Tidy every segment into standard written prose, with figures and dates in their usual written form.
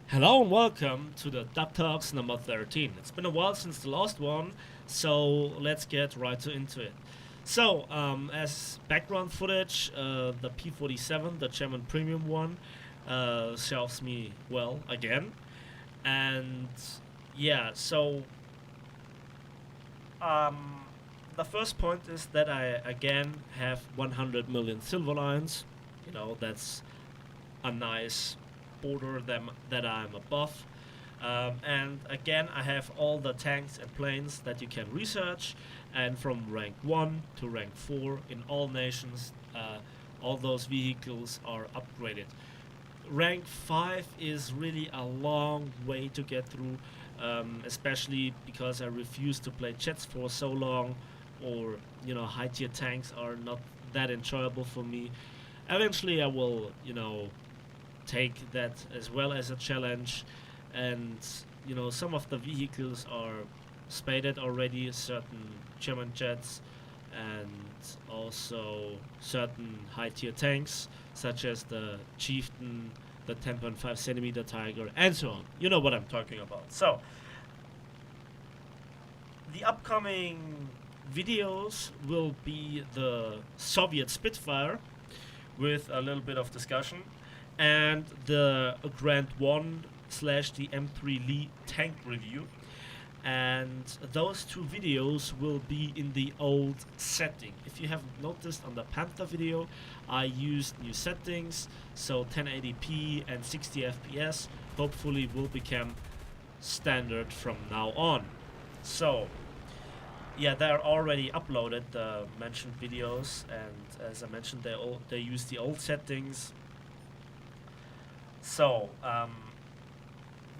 Hello and welcome to the Dub Talks number 13. It's been a while since the last one, so let's get into it. As background footage, the P47, the German premium one, serves me well again. And yeah, um, the first point is that I again have 100 million silver lines. That's a nice border that I'm above. And again, I have all the tanks and planes that you can research, and from rank 1 to rank 4 in all nations, all those vehicles are upgraded. Rank 5 is really a long way to get through, especially because I refuse to play jets for so long, or high tier tanks are not that enjoyable for me. Eventually, I will, take that as well as a challenge, and some of the vehicles are spaded already, certain German jets and also certain high tier tanks such as the Chieftain, the 10.5 centimeter Tiger, and so on. You know what I'm talking about. So the upcoming videos will be the Soviet Spitfire with a little bit of discussion, and the Grand 1 slash the M3 Lee tank review. And those two videos will be in the old setting. If you haven't noticed, on the Panther video I used new settings, so 1080p and 60 fps hopefully will become standard from now on. So yeah, they're already uploaded, the mentioned videos, and as I mentioned, they use the old settings. So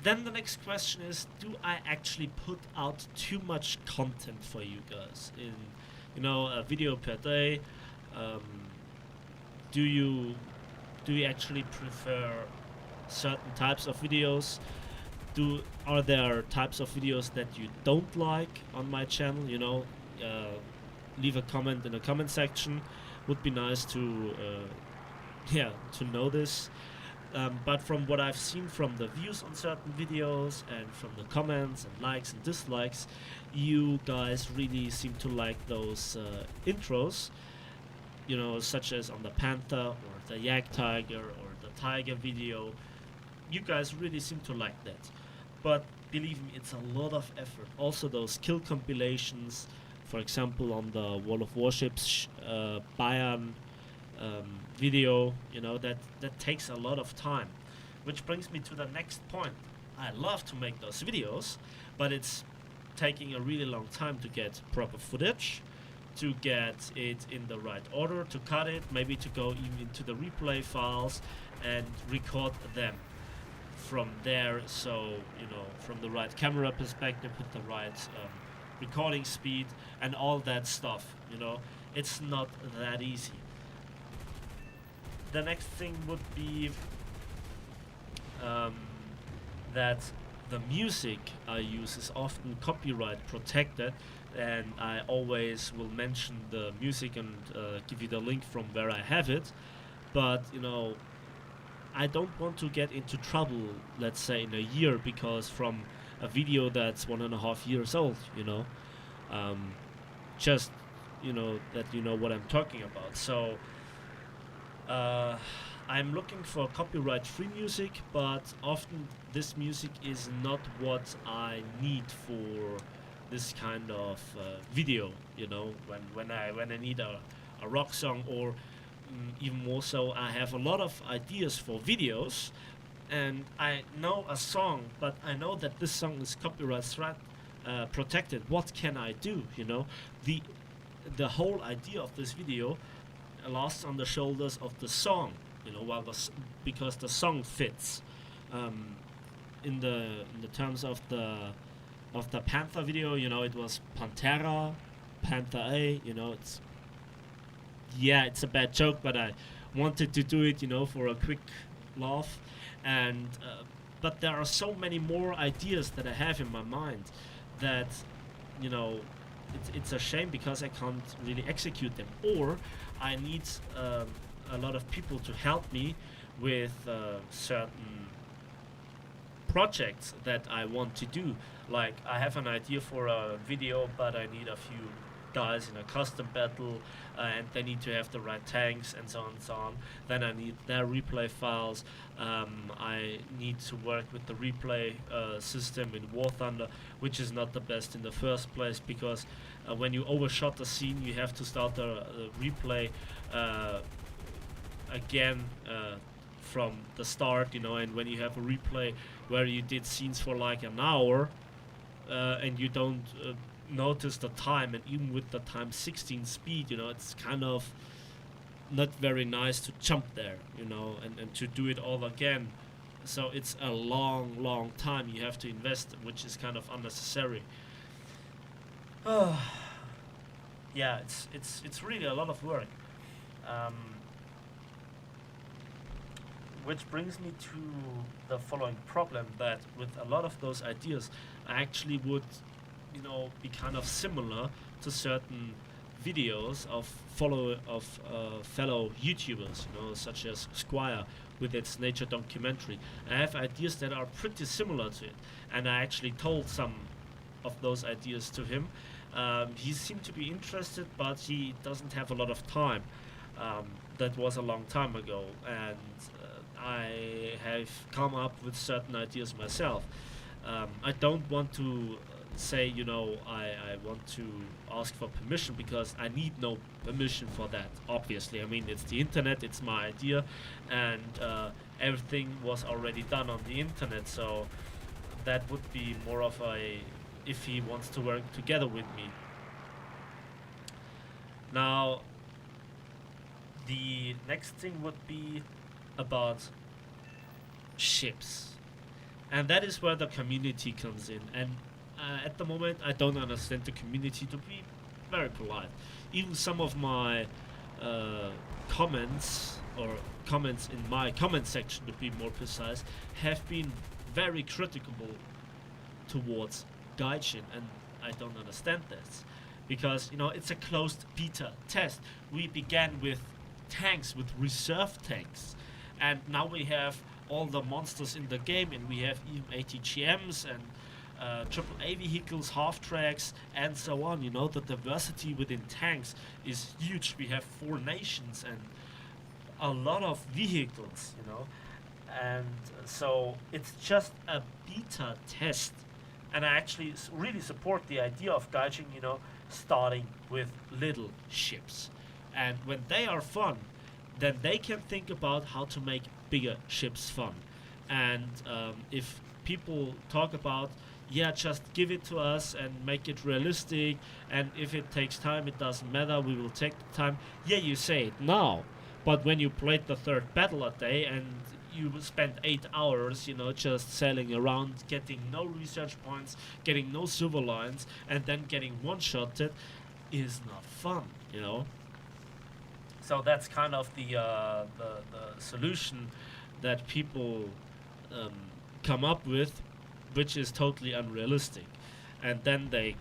then the next question is, do I actually put out too much content for you guys in a video per day? um, do you actually prefer certain types of videos? Are there types of videos that you don't like on my channel? Leave a comment in the comment section. Would be nice to to know this. But from what I've seen from the views on certain videos and from the comments and likes and dislikes, you guys really seem to like those intros, such as on the Panther or the Yak Tiger or the Tiger video. You guys really seem to like that. But believe me, it's a lot of effort. Also, those kill compilations, for example, on the Wall of Warships Bayern video, that takes a lot of time. Which brings me to the next point. I love to make those videos, but it's taking a really long time to get proper footage, to get it in the right order, to cut it, maybe to go even into the replay files and record them from there. So, from the right camera perspective, with the right recording speed and all that stuff, it's not that easy. The next thing would be that the music I use is often copyright protected, and I always will mention the music and give you the link from where I have it. But I don't want to get into trouble, let's say in a year, because from a video that's 1.5 years old, just that what I'm talking about. So I'm looking for copyright-free music, but often this music is not what I need for this kind of video. When I need a rock song, or even more so, I have a lot of ideas for videos, and I know a song, but I know that this song is copyright protected. What can I do? The whole idea of this video lost on the shoulders of the song, because the song fits. In the terms of the Panther video, it was Pantera, Panther A. It's a bad joke, but I wanted to do it, for a quick laugh, and but there are so many more ideas that I have in my mind that it's a shame because I can't really execute them, or I need a lot of people to help me with certain projects that I want to do. Like I have an idea for a video, but I need a few guys in a custom battle, and they need to have the right tanks and so on and so on. Then I need their replay files. I need to work with the replay system in War Thunder, which is not the best in the first place because when you overshot the scene, you have to start the replay uh, again from the start, you know. And when you have a replay where you did scenes for like an hour and you don't notice the time, and even with the time 16 speed, you know, it's kind of not very nice to jump there, you know, and to do it all again. So it's a long time you have to invest, which is kind of unnecessary. Yeah, it's really a lot of work. Um, which brings me to the following problem, that with a lot of those ideas, I actually would, you know, be kind of similar to certain videos of fellow YouTubers, you know, such as Squire with its nature documentary. I have ideas that are pretty similar to it, and I actually told some of those ideas to him. He seemed to be interested, but he doesn't have a lot of time. That was a long time ago, and I have come up with certain ideas myself. I don't want to say, you know, I want to ask for permission, because I need no permission for that, obviously. I mean, it's the internet, it's my idea, and everything was already done on the internet, so that would be more of a, if he wants to work together with me. Now, the next thing would be about ships, and that is where the community comes in. And at the moment, I don't understand the community, to be very polite. Even some of my comments, or comments in my comment section to be more precise, have been very critical towards Gaijin, and I don't understand this, because, you know, it's a closed beta test. We began with tanks, with reserve tanks, and now we have all the monsters in the game, and we have even ATGMs and AAA vehicles, half tracks, and so on. You know, the diversity within tanks is huge. We have 4 nations and a lot of vehicles, you know, and so it's just a beta test. And I actually really support the idea of Gaijin, you know, starting with little ships. And when they are fun, then they can think about how to make bigger ships fun. And if people talk about, yeah, just give it to us and make it realistic, and if it takes time, it doesn't matter, we will take the time. Yeah, you say it now, but when you played the 3rd battle a day and you spent 8 hours, you know, just sailing around, getting no research points, getting no silver lines, and then getting one-shotted, is not fun, you know. So that's kind of the solution that people come up with, which is totally unrealistic. And then they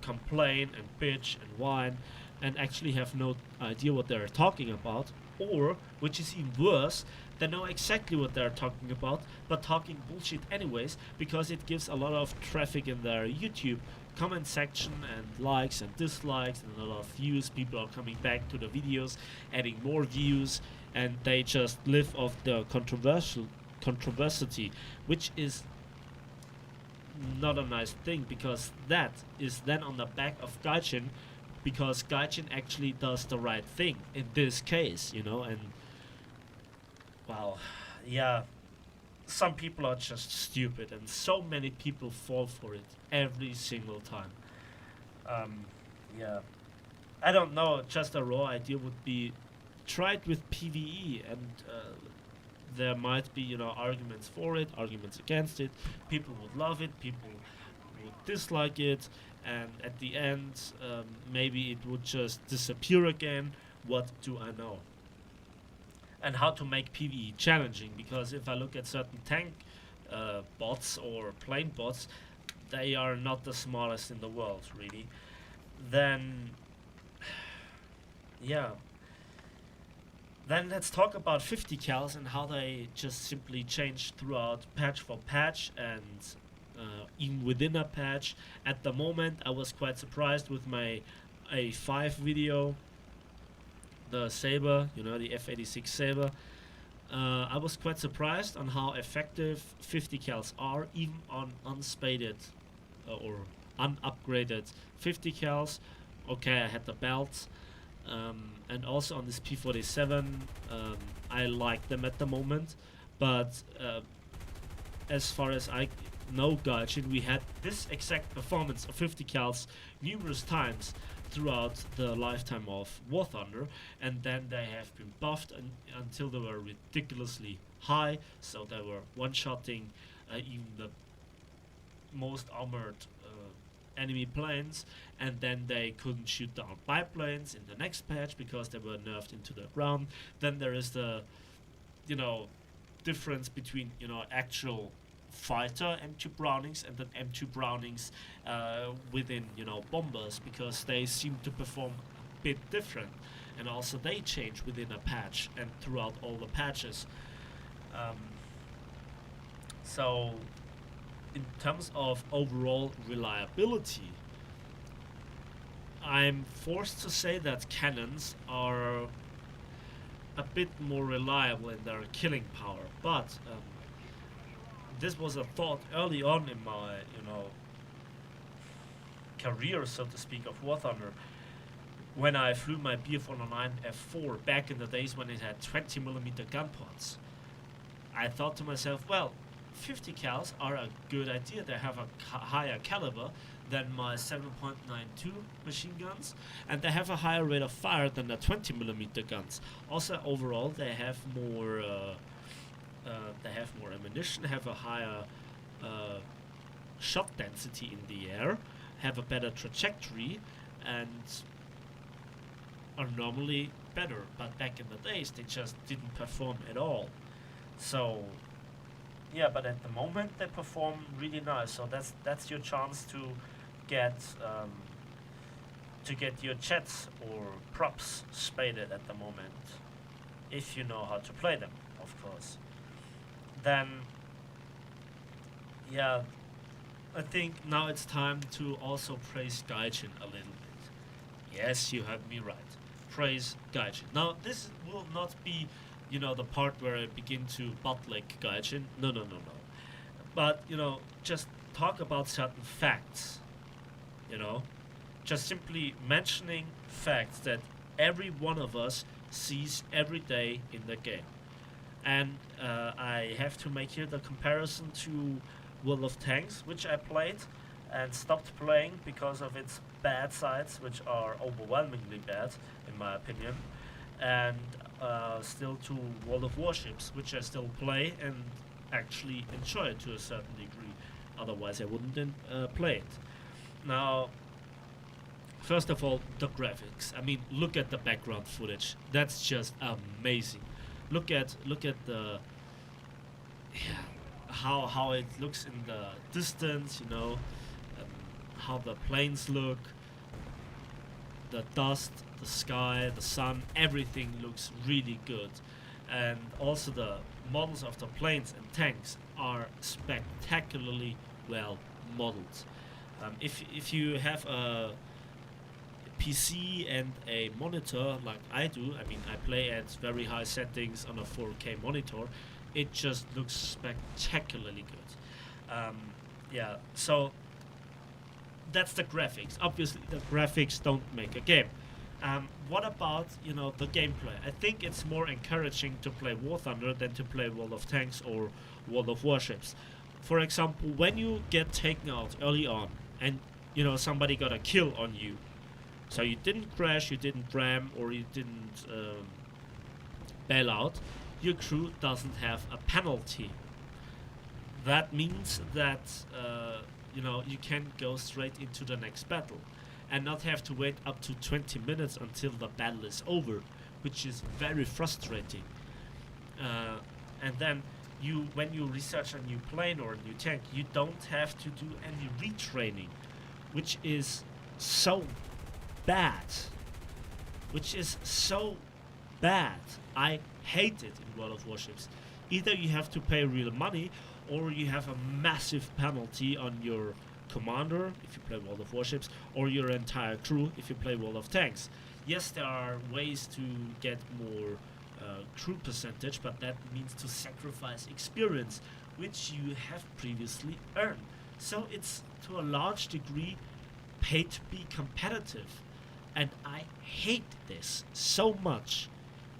complain and bitch and whine and actually have no idea what they're talking about, or, which is even worse, they know exactly what they're talking about, but talking bullshit anyways, because it gives a lot of traffic in their YouTube comment section, and likes and dislikes, and a lot of views. People are coming back to the videos, adding more views, and they just live off the controversy, which is not a nice thing, because that is then on the back of Gaijin, because Gaijin actually does the right thing in this case, you know. And well, yeah, some people are just stupid, and so many people fall for it every single time. Yeah, I don't know, just a raw idea would be, try it with PvE, and there might be, you know, arguments for it, arguments against it. People would love it, people would dislike it, and at the end, maybe it would just disappear again. What do I know? And how to make PvE challenging, because if I look at certain tank bots or plane bots, they are not the smartest in the world, really. Then, yeah, Then let's talk about 50 cals and how they just simply change throughout patch for patch and even within a patch. At the moment, I was quite surprised with my A5 video, the Saber, the F86 Saber. I was quite surprised on how effective 50 cals are, even on unspaded or unupgraded 50 cals. Okay, I had the belt, and also on this P47, I like them at the moment, but as far as I know, Gaijin, we had this exact performance of 50 cals numerous times throughout the lifetime of War Thunder, and then they have been buffed until they were ridiculously high, so they were one-shotting even the most armored enemy planes, and then they couldn't shoot down biplanes in the next patch because they were nerfed into the ground. Then there is the difference between actual fighter M2 Brownings and then M2 Brownings within bombers, because they seem to perform a bit different, and also they change within a patch and throughout all the patches. So in terms of overall reliability, I'm forced to say that cannons are a bit more reliable in their killing power, but this was a thought early on in my career, so to speak, of War Thunder, when I flew my BF-109 F4 back in the days when it had 20mm gun pods. I thought to myself, well, 50 cals are a good idea. They have a higher caliber than my 7.92 machine guns, and they have a higher rate of fire than the 20mm guns. Also, overall, they have more ammunition, have a higher shot density in the air, have a better trajectory, and are normally better. But back in the days, they just didn't perform at all. So yeah, but at the moment they perform really nice. So that's your chance to get your jets or props spaded at the moment, if you know how to play them, of course. Then yeah, I think now it's time to also praise Gaijin a little bit. Yes, you heard me right. Praise Gaijin. Now this will not be the part where I begin to butt-lick Gaijin. No. But, just talk about certain facts. Just simply mentioning facts that every one of us sees every day in the game. And I have to make here the comparison to World of Tanks, which I played and stopped playing because of its bad sides, which are overwhelmingly bad, in my opinion. And still to World of Warships, which I still play and actually enjoy to a certain degree. Otherwise, I wouldn't play it. Now, first of all, the graphics. I mean, look at the background footage. That's just amazing. Look at the how it looks in the distance. How the planes look. The dust, the sky, the sun, everything looks really good. And also the models of the planes and tanks are spectacularly well modeled. If you have a PC and a monitor like I do, I mean I play at very high settings on a 4K monitor, it just looks spectacularly good. Yeah, so that's the graphics. Obviously, the graphics don't make a game. What about the gameplay? I think it's more encouraging to play War Thunder than to play World of Tanks or World of Warships. For example, when you get taken out early on and somebody got a kill on you, so you didn't crash, you didn't ram, or you didn't bail out, your crew doesn't have a penalty. That means that you can go straight into the next battle and not have to wait up to 20 minutes until the battle is over, which is very frustrating. And then when you research a new plane or a new tank, you don't have to do any retraining, which is so bad, which is so bad. I hate it in World of Warships. Either you have to pay real money, or you have a massive penalty on your commander if you play World of Warships, or your entire crew if you play World of Tanks. Yes, there are ways to get more crew percentage, but that means to sacrifice experience, which you have previously earned. So it's to a large degree paid to be competitive. And I hate this so much.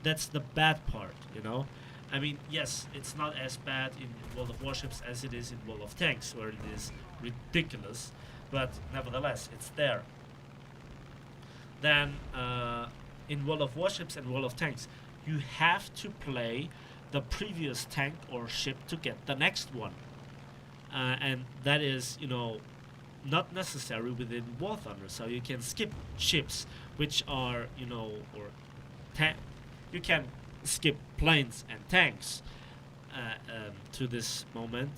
That's the bad part, you know? I mean, yes, it's not as bad in World of Warships as it is in World of Tanks, where it is ridiculous, but nevertheless, it's there. Then, in World of Warships and World of Tanks, you have to play the previous tank or ship to get the next one. And that is, not necessary within War Thunder, so you can skip ships, which are, you can skip planes and tanks to this moment,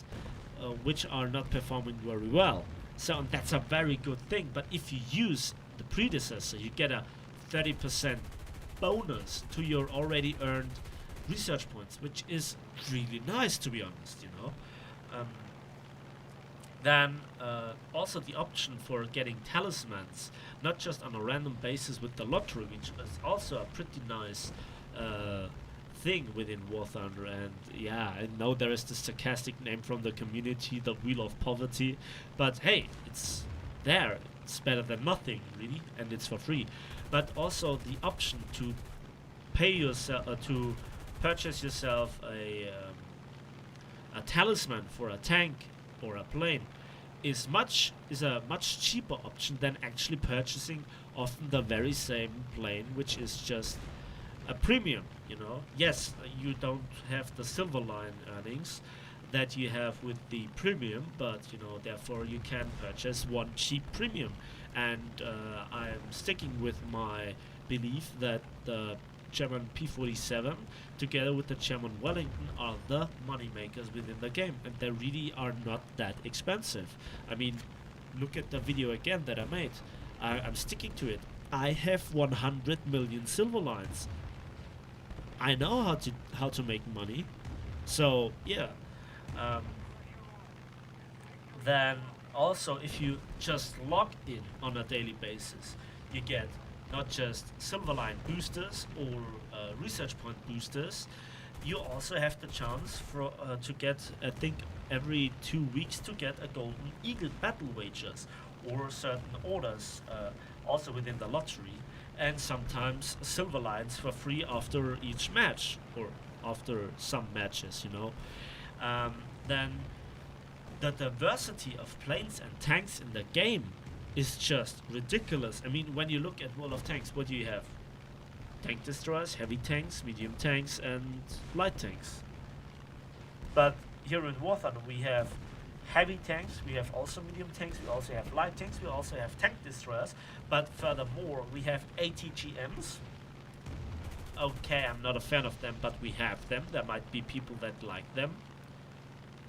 which are not performing very well. So that's a very good thing. But if you use the predecessor, you get a 30% bonus to your already earned research points, which is really nice, to be honest. Then also the option for getting talismans, not just on a random basis with the lottery, which is also a pretty nice thing within War Thunder. And yeah, I know there is this sarcastic name from the community, the Wheel of Poverty, but hey, it's there. It's better than nothing, really, and it's for free. But also the option to pay yourself, to purchase yourself a talisman for a tank or a plane is a much cheaper option than actually purchasing often the very same plane, which is just a premium. Yes, you don't have the silver line earnings that you have with the premium, but therefore you can purchase one cheap premium. And I'm sticking with my belief that the German P-47 together with the German Wellington are the money makers within the game, and they really are not that expensive. I mean, look at the video again that I made. I'm sticking to it. I have 100 million silver lines. I know how to make money. So yeah. Then also, if you just log in on a daily basis, you get not just Silverline boosters or research point boosters. You also have the chance to get, I think, every 2 weeks to get a Golden Eagle battle wagers or certain orders, also within the lottery, and sometimes silver lines for free after each match or after some matches. Then the diversity of planes and tanks in the game is just ridiculous. I mean, when you look at World of Tanks, what do you have? Tank destroyers, heavy tanks, medium tanks, and light tanks. But here in War Thunder we have heavy tanks, we have also medium tanks, we also have light tanks, we also have tank destroyers, but furthermore we have ATGMs. Okay, I'm not a fan of them, but we have them. There might be people that like them.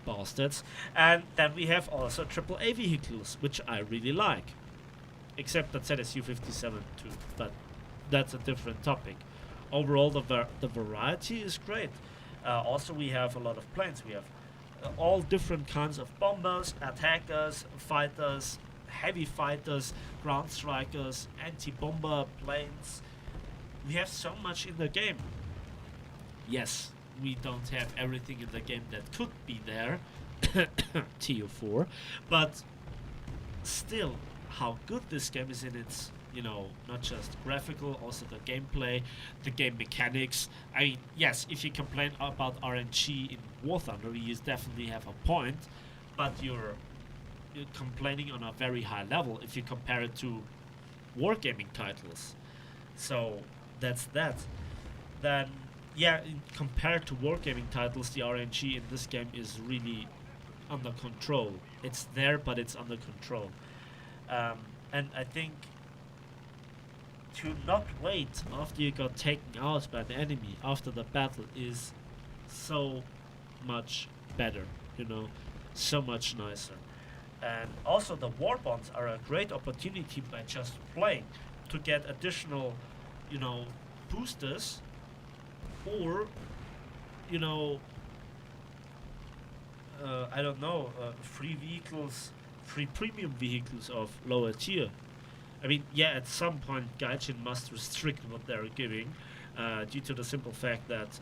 Bastards. And then we have also AAA vehicles, which I really like. Except that ZSU-57 too, but that's a different topic. Overall, the variety is great. Also, we have a lot of planes. We have all different kinds of bombers, attackers, fighters, heavy fighters, ground strikers, anti-bomber planes. We have so much in the game. Yes, we don't have everything in the game that could be there, TU4, but still, how good this game is in its, not just graphical, also the gameplay, the game mechanics. I mean, yes, if you complain about RNG in War Thunder, you definitely have a point, but you're complaining on a very high level if you compare it to wargaming titles. So that's that. Then, yeah, compared to wargaming titles, the RNG in this game is really under control. It's there, but it's under control. And I think to not wait after you got taken out by the enemy after the battle is so much better, so much nicer. And also the war bonds are a great opportunity by just playing to get additional, boosters or you know, I don't know, free vehicles, free premium vehicles of lower tier. I mean, yeah, at some point, Gaijin must restrict what they're giving, due to the simple fact that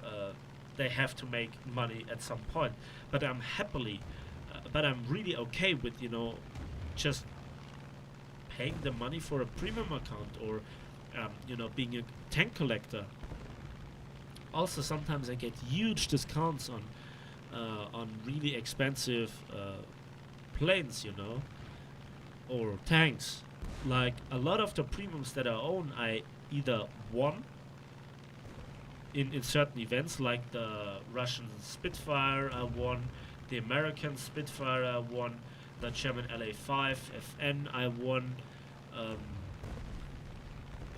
they have to make money at some point. But but I'm really okay with, just paying the money for a premium account, or being a tank collector. Also, sometimes I get huge discounts on really expensive planes, or tanks. Like a lot of the premiums that I own, I either won in certain events, like the Russian Spitfire I won, the American Spitfire I won, the German LA5 FN I won. Um,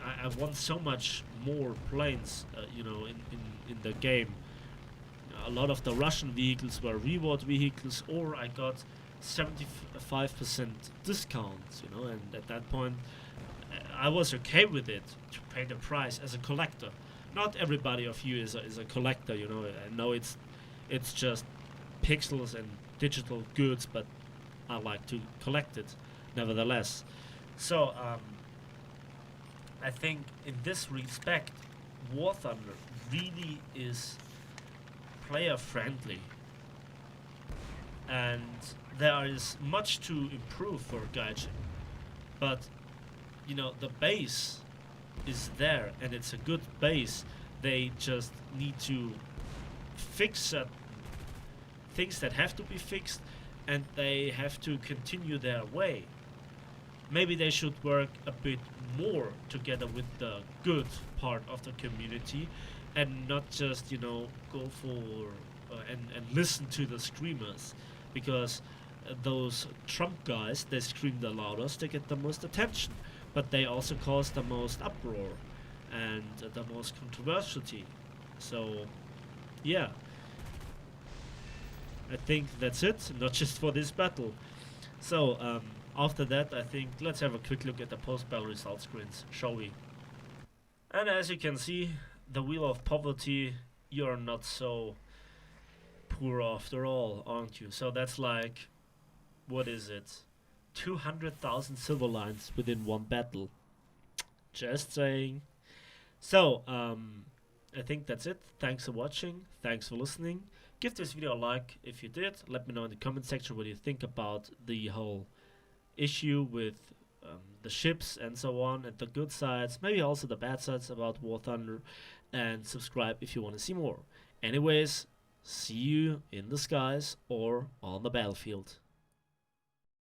I won so much more planes, in the game. A lot of the Russian vehicles were reward vehicles, or I got 75% discounts, and at that point, I was okay with it to pay the price as a collector. Not everybody of you is a collector, I know it's just pixels and digital goods, but I like to collect it nevertheless. So, I think in this respect, War Thunder really is player friendly, and there is much to improve for Gaijin. But the base is there, and it's a good base. They just need to fix certain things that have to be fixed, and they have to continue their way. Maybe they should work a bit more together with the good part of the community, and not just go for and listen to the screamers, because those Trump guys, they scream the loudest, they get the most attention, but they also cause the most uproar and the most controversy. So yeah, I think that's it, not just for this battle. So after that, I think let's have a quick look at the post-battle result screens, shall we? And as you can see, the Wheel of Poverty, you're not so poor after all, aren't you? So that's like, what is it? 200,000 silver lines within one battle. Just saying. So, I think that's it. Thanks for watching. Thanks for listening. Give this video a like if you did. Let me know in the comment section what you think about the whole issue with the ships and so on, and the good sides, maybe also the bad sides about War Thunder, and subscribe if you want to see more. Anyways, see you in the skies or on the battlefield.